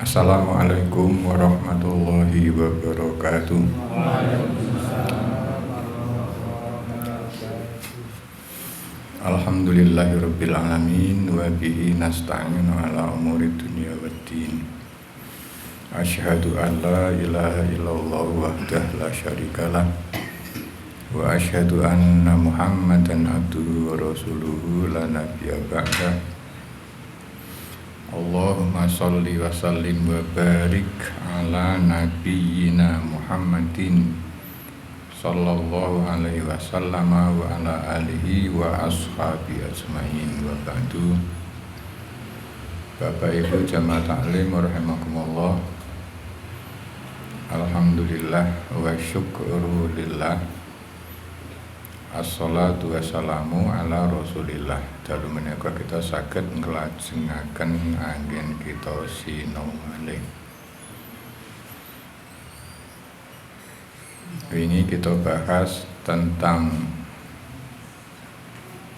Assalamualaikum warahmatullahi wabarakatuh. Alhamdulillahirabbil alamin wa bihi nasta'inu ala umuri dunya waddin. Asyhadu an la ilaha illallah wahdahu la syarikalah wa asyhadu anna Muhammadan abduhu wa rasuluhu la nabiyya ba'dah. Allahumma sholli wa sallim wa barik ala nabiyyina Muhammadin sallallahu alaihi wasallam wa ala alihi wa ashabi ajmain wa ba'du. Bapak Ibu jamaah taklim rahimakumullah. Alhamdulillah wa syukru lillah. Assalatu wassalamu ala rasulillah. Dalu menika kita saged nglajengaken anggen kita sinau malih. Ini kita bahas tentang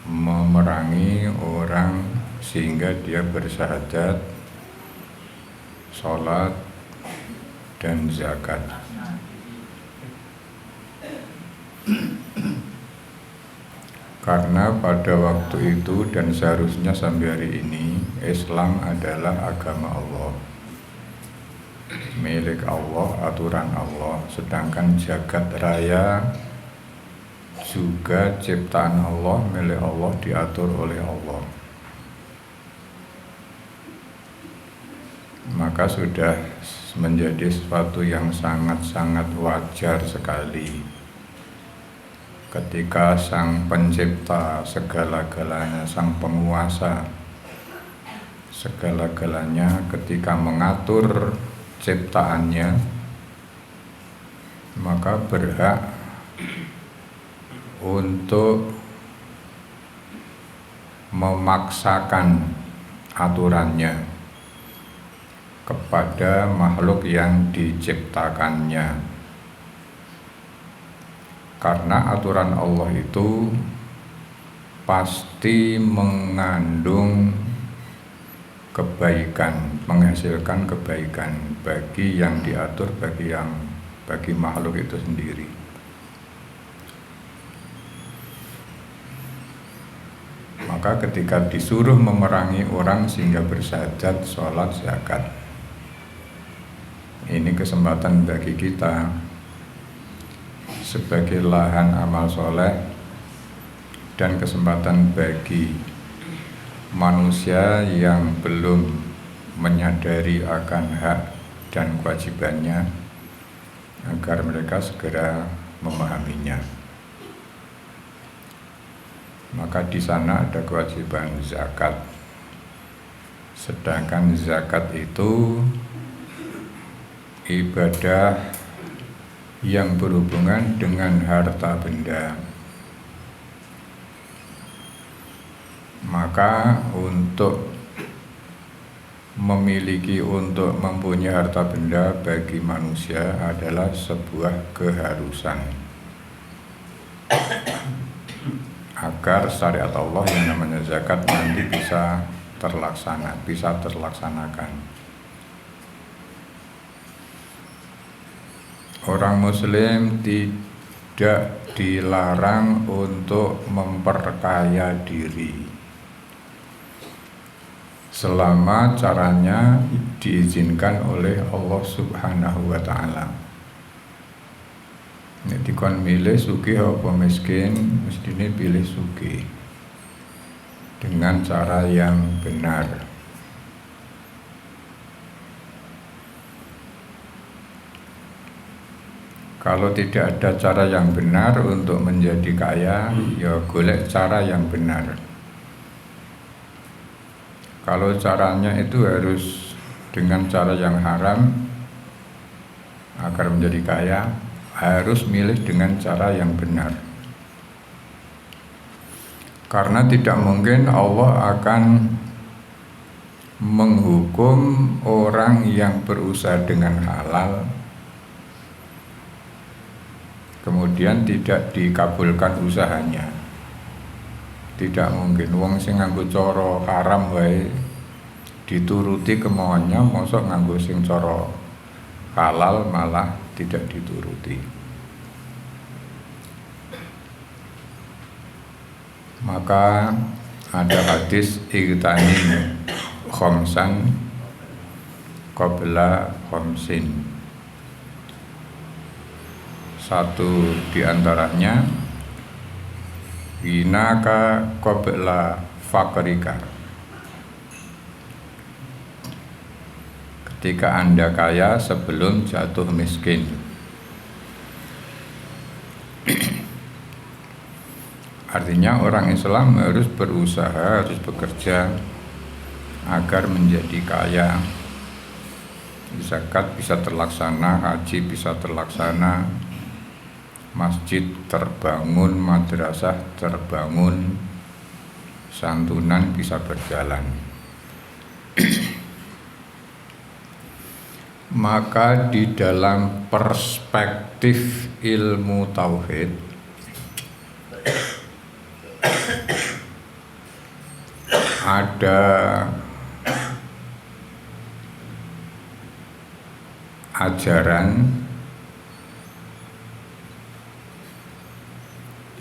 memerangi orang sehingga dia bersyahadat, sholat, dan zakat. Karena pada waktu itu dan seharusnya sampai hari ini Islam adalah agama Allah, milik Allah, aturan Allah. Sedangkan jagat raya juga ciptaan Allah, milik Allah, diatur oleh Allah. Maka sudah menjadi sesuatu yang sangat-sangat wajar sekali ketika sang pencipta segala-galanya, sang penguasa segala-galanya, ketika mengatur ciptaannya, maka berhak untuk memaksakan aturannya kepada makhluk yang diciptakannya. Karena aturan Allah itu pasti mengandung kebaikan, menghasilkan kebaikan bagi yang diatur, bagi makhluk itu sendiri. Maka ketika disuruh memerangi orang sehingga bersyahadat, sholat, zakat, ini kesempatan bagi kita sebagai lahan amal soleh dan kesempatan bagi manusia yang belum menyadari akan hak dan kewajibannya agar mereka segera memahaminya. Maka di sana ada kewajiban zakat. Sedangkan zakat itu ibadah yang berhubungan dengan harta benda. Maka untuk mempunyai harta benda bagi manusia adalah sebuah keharusan agar syariat Allah yang namanya zakat nanti bisa terlaksanakan. Orang muslim tidak dilarang untuk memperkaya diri selama caranya diizinkan oleh Allah Subhanahu wa ta'ala. Jadi kon milih sugih apa miskin, mestine pilih sugih dengan cara yang benar. Kalau tidak ada cara yang benar untuk menjadi kaya, ya golek cara yang benar. Kalau caranya itu harus dengan cara yang haram agar menjadi kaya, harus milih dengan cara yang benar. Karena tidak mungkin Allah akan menghukum orang yang berusaha dengan halal kemudian tidak dikabulkan usahanya. Tidak mungkin wong sing nganggo cara haram wae dituruti kemauannya, mosok nganggo sing cara halal malah tidak dituruti. Maka ada hadis igtanim khamsan qabla khamsin. Satu diantaranya ginaka qabla fakrika. Ketika Anda kaya sebelum jatuh miskin. Artinya orang Islam harus berusaha, harus bekerja agar menjadi kaya. Zakat bisa terlaksana, haji bisa terlaksana, masjid terbangun, madrasah terbangun, santunan bisa berjalan. Maka di dalam perspektif ilmu tauhid ada ajaran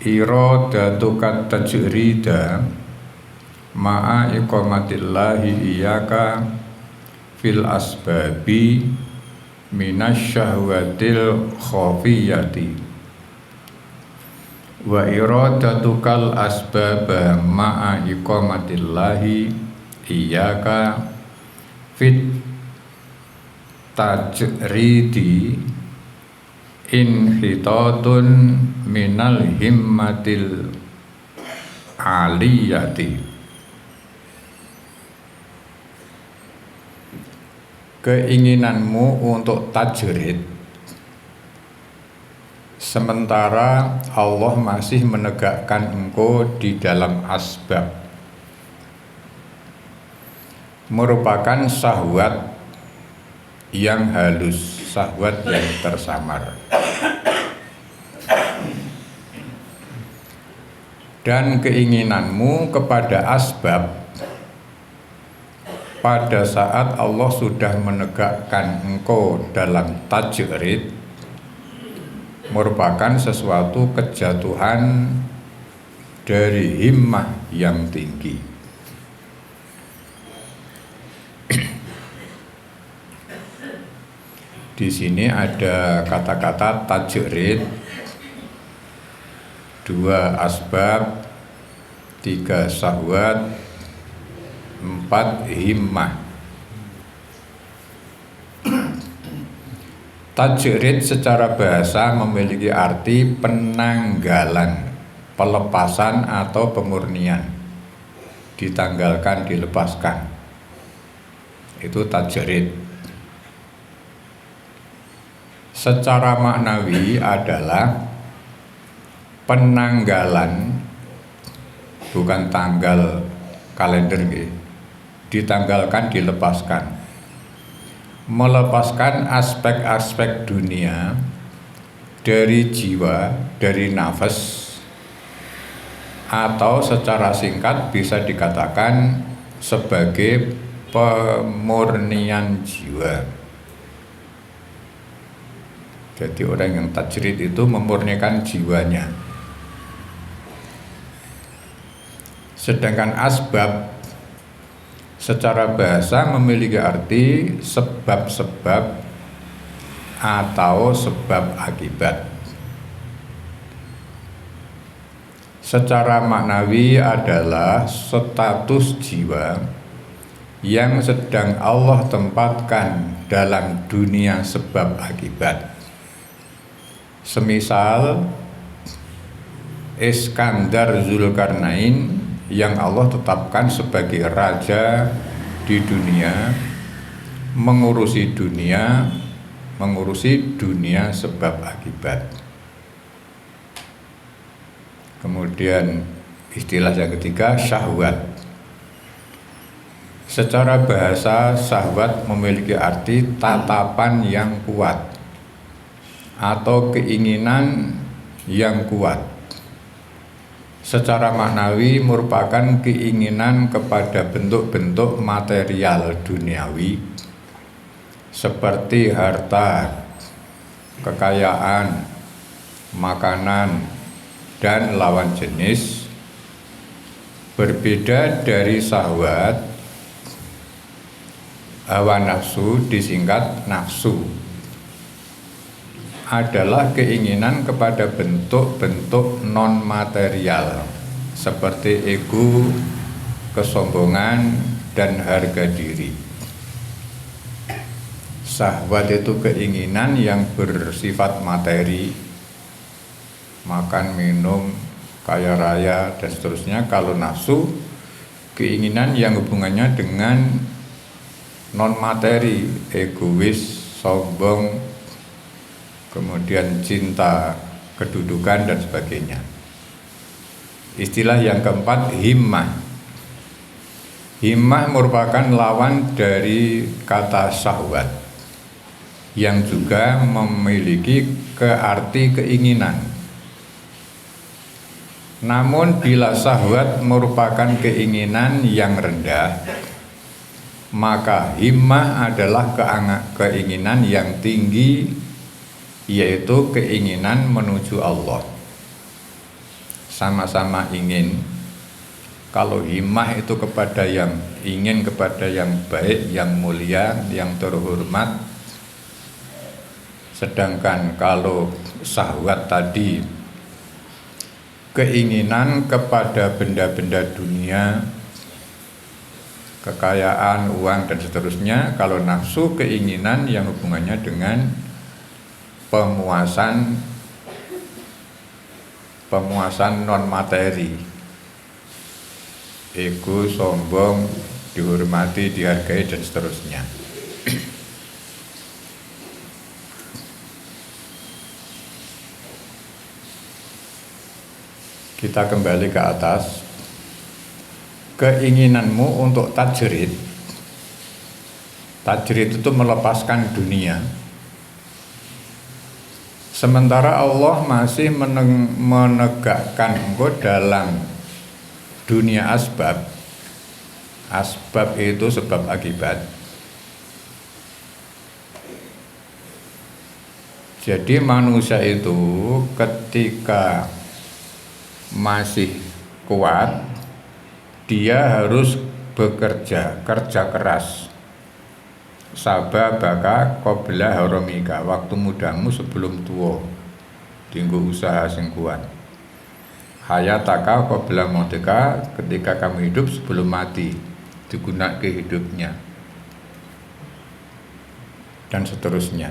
iradatuka tajrida ma'a iqamatillahi iyyaka fil asbabi minasyahwatil khafiyati wa iradatukal asbaba ma'a iqamatillahi iyyaka fit tajridi inhitatun minal himmatil aliyati. Keinginanmu untuk tajrid sementara Allah masih menegakkan engkau di dalam asbab merupakan syahwat yang halus, syahwat yang tersamar. Dan keinginanmu kepada asbab pada saat Allah sudah menegakkan engkau dalam tajrid merupakan sesuatu kejatuhan dari himmah yang tinggi. Di sini ada kata-kata tajrid, 2 asbab, 3 syahwat, 4 himmah. Tajrid secara bahasa memiliki arti penanggalan, pelepasan atau pemurnian. Ditanggalkan, dilepaskan. Itu tajrid. Secara maknawi adalah penanggalan, bukan tanggal kalender gitu. Ditanggalkan, dilepaskan. Melepaskan aspek-aspek dunia dari jiwa, dari nafas, atau secara singkat bisa dikatakan sebagai pemurnian jiwa. Jadi orang yang tajrid itu memurnikan jiwanya. Sedangkan asbab secara bahasa memiliki arti sebab-sebab atau sebab akibat. Secara maknawi adalah status jiwa yang sedang Allah tempatkan dalam dunia sebab akibat. Semisal Iskandar Zulkarnain yang Allah tetapkan sebagai raja di dunia, mengurusi dunia sebab akibat. Kemudian istilah yang ketiga, syahwat. Secara bahasa, syahwat memiliki arti tatapan yang kuat atau keinginan yang kuat. Secara maknawi merupakan keinginan kepada bentuk-bentuk material duniawi seperti harta, kekayaan, makanan, dan lawan jenis, berbeda dari syahwat. Hawa nafsu disingkat nafsu adalah keinginan kepada bentuk-bentuk non-material seperti ego, kesombongan, dan harga diri. Syahwat itu keinginan yang bersifat materi, makan, minum, kaya raya, dan seterusnya. Kalau nafsu, keinginan yang hubungannya dengan non-materi, egois, sombong, kemudian cinta, kedudukan, dan sebagainya. Istilah yang keempat, himmah. Himmah merupakan lawan dari kata syahwat yang juga memiliki arti keinginan. Namun bila syahwat merupakan keinginan yang rendah, maka himmah adalah keinginan yang tinggi, yaitu keinginan menuju Allah. Sama-sama ingin. Kalau himmah itu kepada yang ingin kepada yang baik, yang mulia, yang terhormat. Sedangkan kalau syahwat tadi keinginan kepada benda-benda dunia, kekayaan, uang, dan seterusnya. Kalau nafsu keinginan yang hubungannya dengan pemuasan non materi, ego, sombong, dihormati, dihargai, dan seterusnya. Kita kembali ke atas. Keinginanmu untuk tajrid itu melepaskan dunia, sementara Allah masih menegakkan engkau dalam dunia asbab. Asbab itu sebab akibat. Jadi manusia itu ketika masih kuat, dia harus bekerja, kerja keras. Sababaka qabla haramika, waktu mudamu sebelum tua, tinggu usaha sing kuat. Hayataka qabla mautika, ketika kamu hidup sebelum mati, digunakan hidupnya, dan seterusnya.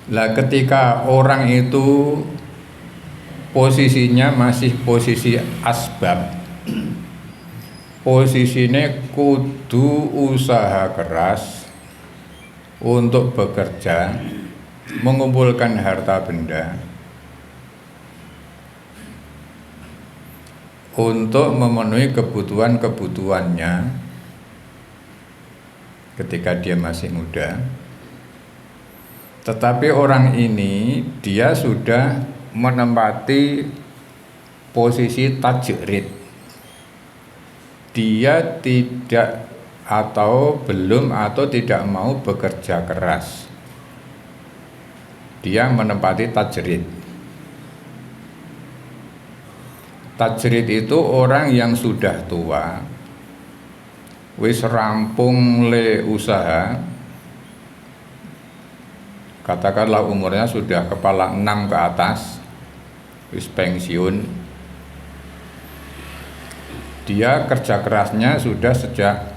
Lah ketika orang itu posisinya masih posisi asbab, posisinya kudu usaha keras untuk bekerja, mengumpulkan harta benda untuk memenuhi kebutuhan-kebutuhannya ketika dia masih muda. Tetapi orang ini dia sudah menempati posisi tajrid. Dia tidak atau belum atau tidak mau bekerja keras. Dia menempati tajrid. Tajrid itu orang yang sudah tua, wis rampung le usaha, katakanlah umurnya sudah kepala 6 ke atas, wis pensiun. Dia kerja kerasnya sudah sejak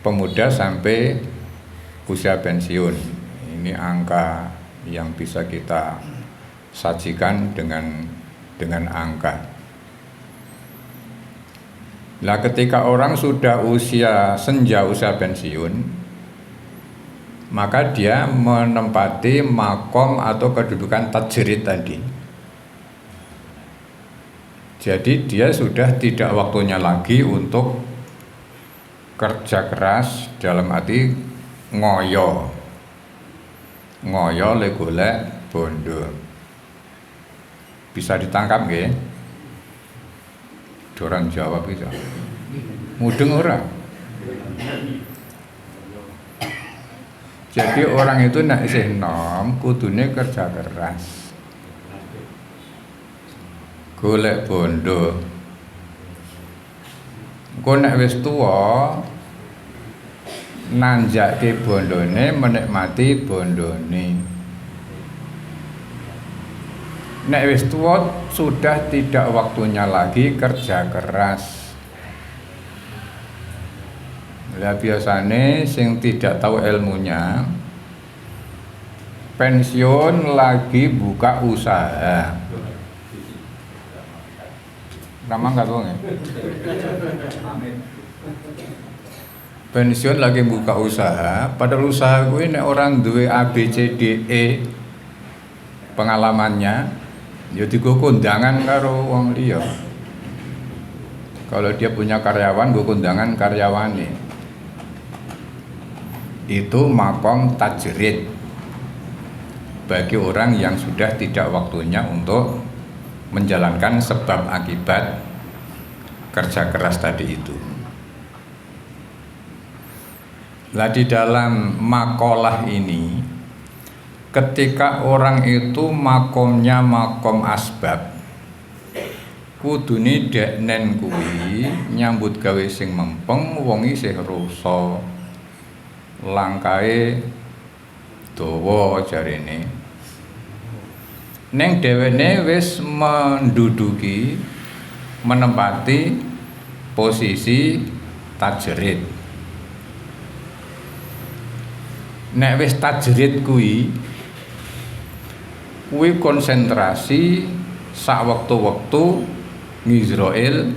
pemuda sampai usia pensiun. Ini angka yang bisa kita sajikan dengan angka. Nah, ketika orang sudah senja usia pensiun, maka dia menempati makom atau kedudukan tajrid tadi. Jadi dia sudah tidak waktunya lagi untuk kerja keras dalam arti ngoyo, ngoyo le golek bondo. Bisa ditangkap nggih? Orang jawab bisa. Mudeng ora? Jadi orang itu nek isih nom kudune kerja keras. Golek bondo. Engko nek wis tuwa nanjake bondone, menikmati bondone. Nek wis tuwa sudah tidak waktunya lagi kerja keras. Lah biasane sing tidak tahu ilmunya pensiun lagi buka usaha. Ramang gak tuh? Pensiun lagi buka usaha, padahal usaha gue nek orang duwe A B C D E pengalamannya, ya digo kondangan karo wong liya. Kalau dia punya karyawan, gue kondangan karyawane. Itu makom tajrid bagi orang yang sudah tidak waktunya untuk menjalankan sebab akibat kerja keras tadi itu. Nah di dalam makalah ini, ketika orang itu makomnya makom asbab, kudune deknen kuwi nyambut gawe sing mempeng, wong isih rusa, langkae dawa jarene. Neng dhewene wis menduduki, menempati posisi tajrid. Nek wis tajrid kuwi konsentrasi sak waktu-waktu Israel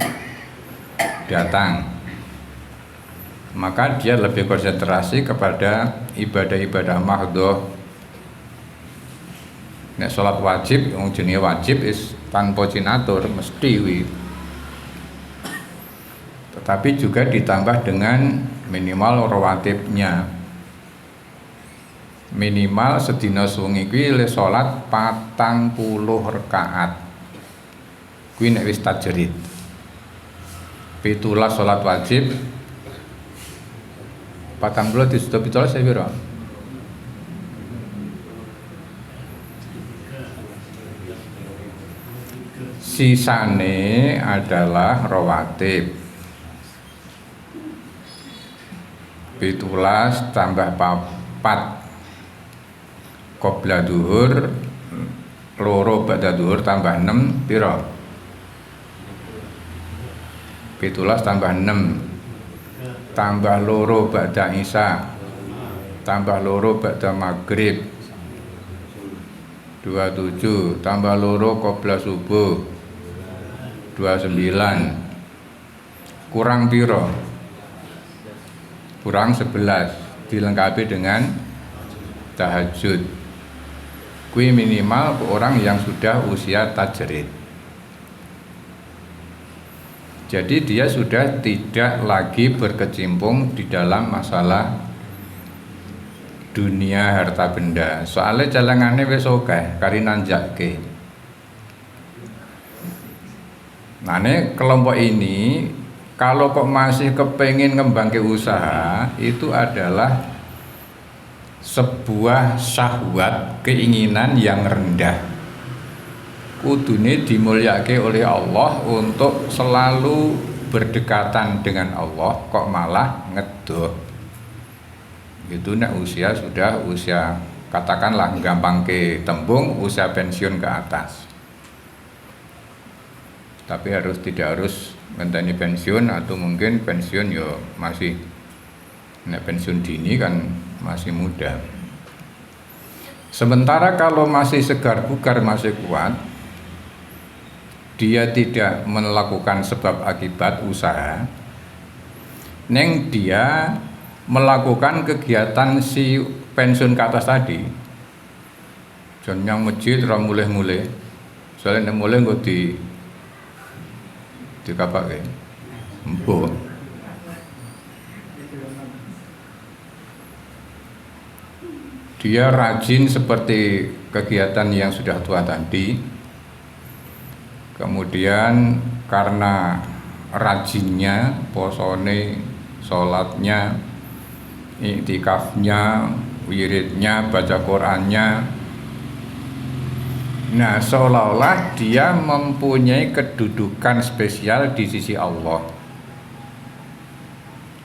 datang, maka dia lebih konsentrasi kepada ibadah-ibadah mahdhah. Nek salat wajib, wong jenenge wajib is tanpa cinatur mesti wi. Tetapi juga ditambah dengan minimal rawatibnya. Minimal sedina suwengi kuwi le salat 40 rakaat. Kuwi nek wis tajrid. 17 salat wajib. 40 disebut saya piro? Sisane adalah rawatib. 17 tambah 4 Qobla duhur, loro ba'da duhur tambah 6 piro? 17 tambah 6 tambah loro ba'da isya tambah loro ba'da maghrib 27 tambah loro qobla subuh 29 kurang piro? Kurang 11 dilengkapi dengan tahajud. Kui minimal orang yang sudah usia tajrid. Jadi dia sudah tidak lagi berkecimpung di dalam masalah dunia harta benda. Soalnya jalangane wis akeh kari nanjake. Nane kelompok ini kalau kok masih kepengin ngembangke usaha, itu adalah sebuah syahwat, keinginan yang rendah. Kudune dimulyake oleh Allah untuk selalu berdekatan dengan Allah, kok malah ngedoh. Itu nek usia sudah usia, katakanlah gampang ke tembung usia pensiun ke atas. Tapi tidak harus ngenteni pensiun, atau mungkin pensiun yo masih nek pensiun dini kan masih muda. Sementara kalau masih segar bugar, masih kuat, dia tidak melakukan sebab akibat usaha, neng dia melakukan kegiatan si pensiun ke atas tadi. Jangan yang masjid ora mulih-mulih. Soalnya nek mulih engko dikapake. Empuk. dia rajin seperti kegiatan yang sudah tua tadi. Kemudian karena rajinnya, posone, sholatnya, iktikafnya, wiridnya, baca Qur'annya, nah seolah-olah dia mempunyai kedudukan spesial di sisi Allah.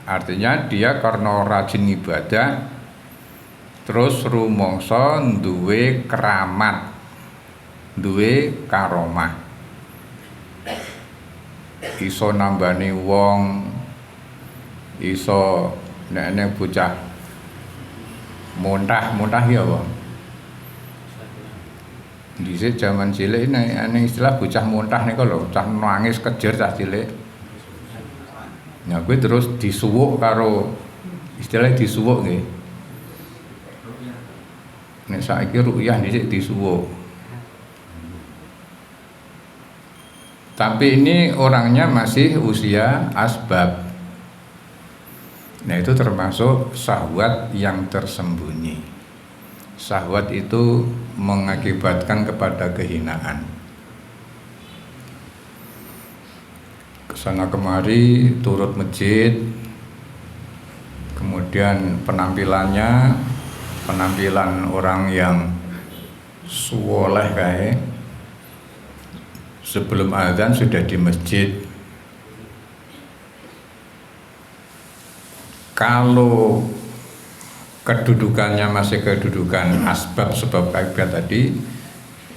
Artinya dia karena rajin ibadah, terus rumangsa duwe keramat, duwe karomah, iso nambani wong, iso nek bocah muntah ya apa? Dhisik jaman cilik ini istilah bocah muntah niku lho, cah nangis kejer cah cilik. Nah kuwi terus disuwuk karo istilah disuwuk nggih. Nek saiki ru'yah dhisik disuwuk. Tapi ini orangnya masih usia asbab. Nah itu termasuk syahwat yang tersembunyi. Syahwat itu mengakibatkan kepada kehinaan. Kesana kemari turut masjid, kemudian penampilan orang yang soleh kayak sebelum azan sudah di masjid. Kalau kedudukannya masih kedudukan asbab sebab akibat tadi,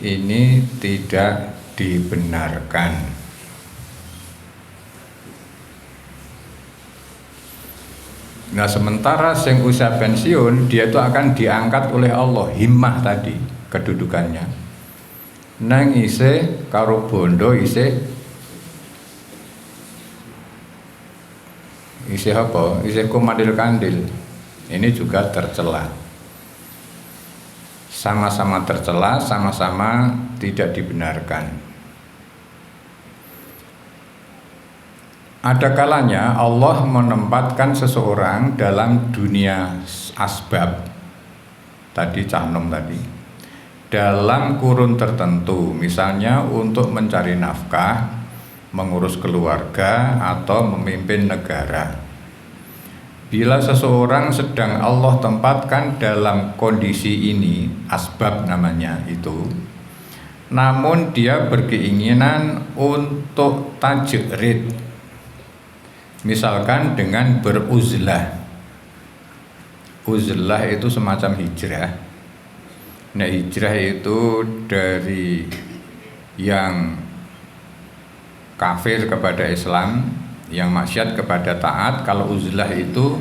ini tidak dibenarkan. Nah sementara sing usia pensiun, dia itu akan diangkat oleh Allah, himmah tadi kedudukannya. Nang isih karo bondo isih apa? Isih kumandil kandil. Ini juga tercela. Sama-sama tercela, sama-sama tidak dibenarkan. Ada kalanya Allah menempatkan seseorang dalam dunia asbab. Tadi cahnom tadi. Dalam kurun tertentu, misalnya untuk mencari nafkah, mengurus keluarga, atau memimpin negara. Bila seseorang sedang Allah tempatkan dalam kondisi ini, asbab namanya itu, namun dia berkeinginan untuk tajrid, misalkan dengan beruzlah. Uzlah itu semacam hijrah. Nah hijrah itu dari yang kafir kepada Islam, yang maksiat kepada taat. Kalau uzlah itu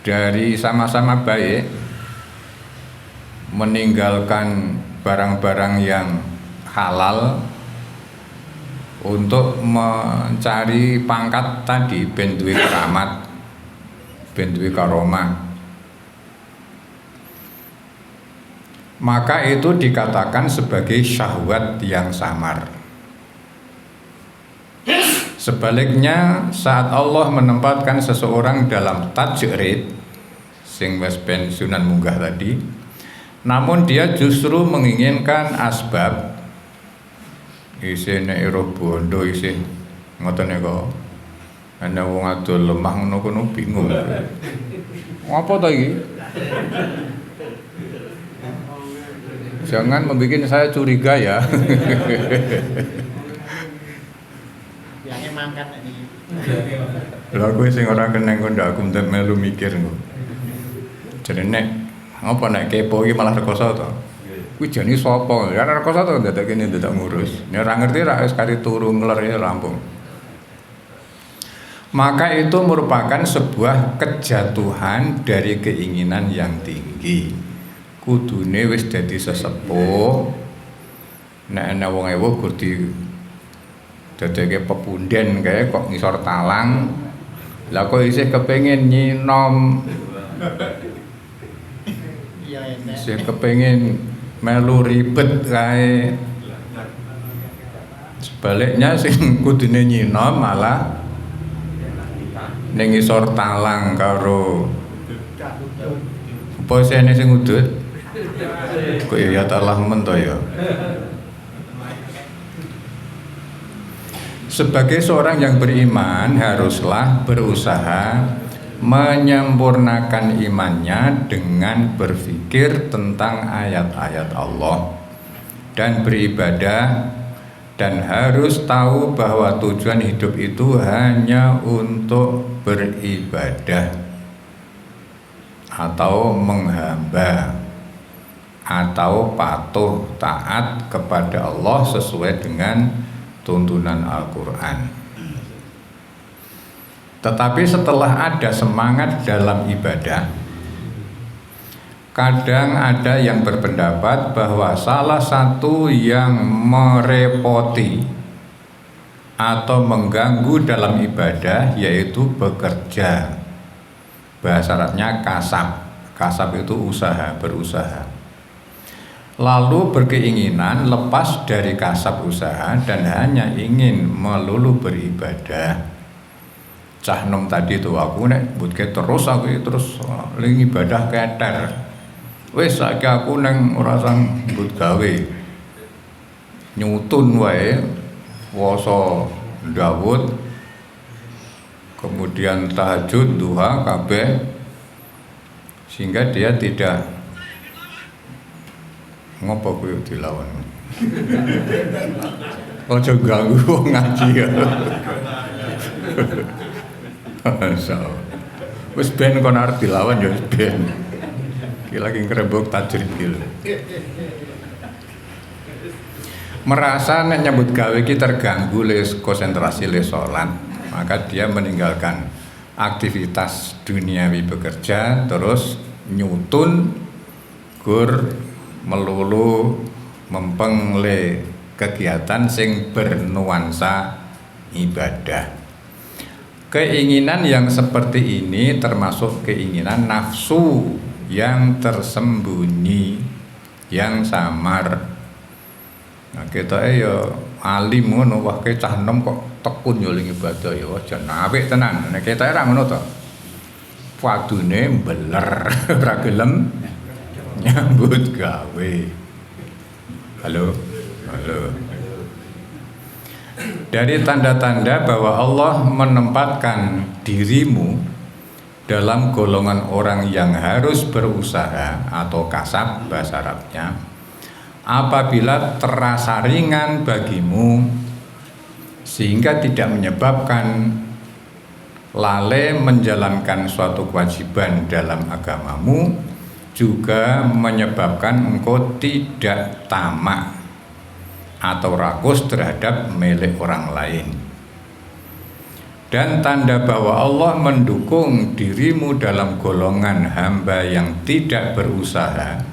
dari sama-sama baik, meninggalkan barang-barang yang halal untuk mencari pangkat tadi, ben duwe keramat, ben duwe karomah. Maka itu dikatakan sebagai syahwat yang samar. Sebaliknya, saat Allah menempatkan seseorang dalam tajrid, sing wis pensiunan munggah tadi, namun dia justru menginginkan asbab, isih nek ero bondo isih ngoten kok. Ana wong adol lemah ngono kono bingung. Apa to iki? Jangan membuat saya curiga ya. Mangkat ini. Lha kowe sing ora keneng kok ndak aku mesti melu mikir kok. Jane nek apa nek kepo iki malah rekoso to. Kuwi jane sapa? Ya rekoso to dadak kene dadak ngurus. Nek ora ngerti ra wis kari turu ngler ya rampung. Maka itu merupakan sebuah kejatuhan dari keinginan yang tinggi. Kudune wis dadi sesepuh. Nek ana wong ewo gur di dadeke pepunden kae kok ngisor talang. Lah kok isih kepengin nyinom. Iya enak. Isih kepengin melu ribet kae. Sebaliknya sing kudune nyinom malah ning ngisor talang karo posene sing udut kok ya Allah mento ya. Sebagai seorang yang beriman haruslah berusaha menyempurnakan imannya dengan berpikir tentang ayat-ayat Allah dan beribadah, dan harus tahu bahwa tujuan hidup itu hanya untuk beribadah atau menghamba atau patuh taat kepada Allah sesuai dengan tuntunan Al-Quran. Tetapi setelah ada semangat dalam ibadah, kadang ada yang berpendapat bahwa salah satu yang merepoti atau mengganggu dalam ibadah yaitu bekerja. Bahasa Arabnya kasab. Kasab itu usaha, berusaha. Lalu berkeinginan lepas dari kasab usaha dan hanya ingin melulu beribadah. Cah nom tadi tuh, aku nek butke terus aku terus ling ibadah keter. Wis saiki aku nang ora sang but gawe. Nyutun wae poso Daud, kemudian tahajud, duha kabeh, sehingga dia tidak ngopo kuwi dilawan. Ojo ganggu wong ngaji ya. Wis ben kon arep dilawan ya wis ben. Ki lagi ngrembug tajrid iki. Merasa nek nyambut gawe iki terganggu le konsentrasi le salat, maka dia meninggalkan aktivitas duniawi bekerja terus nyutun gur melulu mempeng le kegiatan sing bernuansa ibadah. Keinginan yang seperti ini termasuk keinginan nafsu yang tersembunyi, yang samar. Nah, kita ya alim ngono, wah ke cah enom kok tekun yo ning ibadah ya jan apik tenan. Nek kita ora ngono to. Wadune beler ora gelem nyambut gawe. Halo. Dari tanda-tanda bahwa Allah menempatkan dirimu dalam golongan orang yang harus berusaha atau kasab bahasa Arabnya, apabila terasa ringan bagimu sehingga tidak menyebabkan lalai menjalankan suatu kewajiban dalam agamamu, juga menyebabkan engkau tidak tamak atau rakus terhadap milik orang lain. Dan tanda bahwa Allah mendukung dirimu dalam golongan hamba yang tidak berusaha,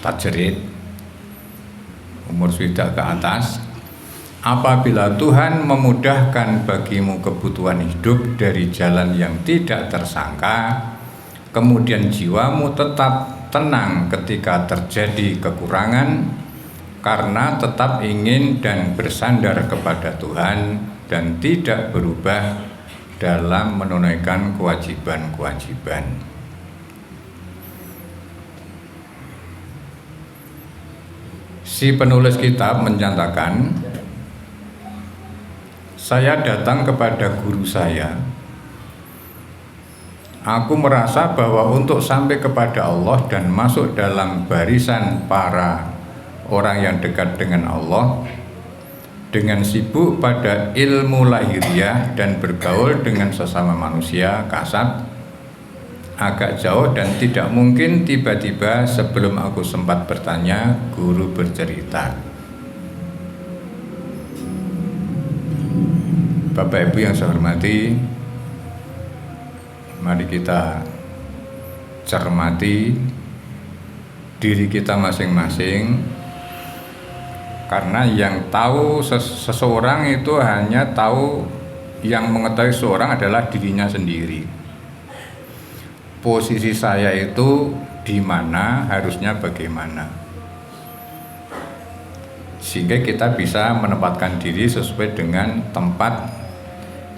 tajrid, umur swidak ke atas, apabila Tuhan memudahkan bagimu kebutuhan hidup dari jalan yang tidak tersangka, kemudian jiwamu tetap tenang ketika terjadi kekurangan, karena tetap ingin dan bersandar kepada Tuhan dan tidak berubah dalam menunaikan kewajiban-kewajiban. Si penulis kitab mencantakan, saya datang kepada guru saya. Aku merasa bahwa untuk sampai kepada Allah dan masuk dalam barisan para orang yang dekat dengan Allah, dengan sibuk pada ilmu lahiriah dan bergaul dengan sesama manusia kasab, agak jauh dan tidak mungkin tiba-tiba sebelum aku sempat bertanya, guru bercerita. Bapak Ibu yang saya hormati, mari kita cermati diri kita masing-masing. Karena yang tahu seseorang itu hanya tahu, yang mengetahui seseorang adalah dirinya sendiri. Posisi saya itu di mana, harusnya bagaimana, sehingga kita bisa menempatkan diri sesuai dengan tempat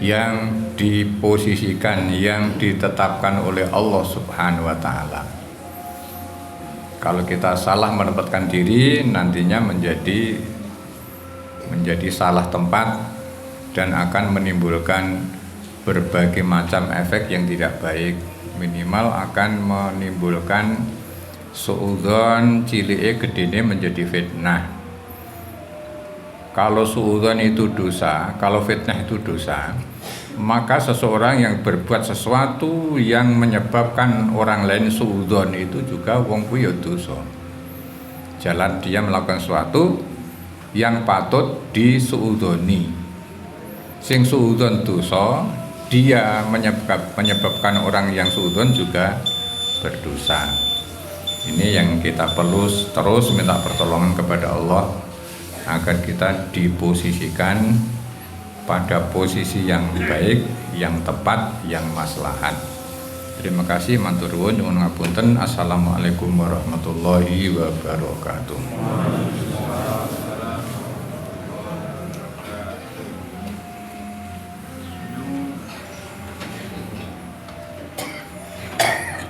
yang diposisikan, yang ditetapkan oleh Allah Subhanahu wa Ta'ala. Kalau kita salah menempatkan diri, nantinya menjadi salah tempat dan akan menimbulkan berbagai macam efek yang tidak baik. Minimal akan menimbulkan suudzon cilike gedene menjadi fitnah. Kalau suudzon itu dosa, kalau fitnah itu dosa, maka seseorang yang berbuat sesuatu yang menyebabkan orang lain suudzon itu juga wong kuwi ya dosa. Jalan dia melakukan sesuatu yang patut disuudzoni. Sing suudzon dosa, dia menyebabkan orang yang suudzon juga berdosa. Ini yang kita perlu terus minta pertolongan kepada Allah agar kita diposisikan pada posisi yang baik, yang tepat, yang maslahat. Terima kasih, matur nuwun, nyuwun ngapunten. Assalamualaikum warahmatullahi wabarakatuh.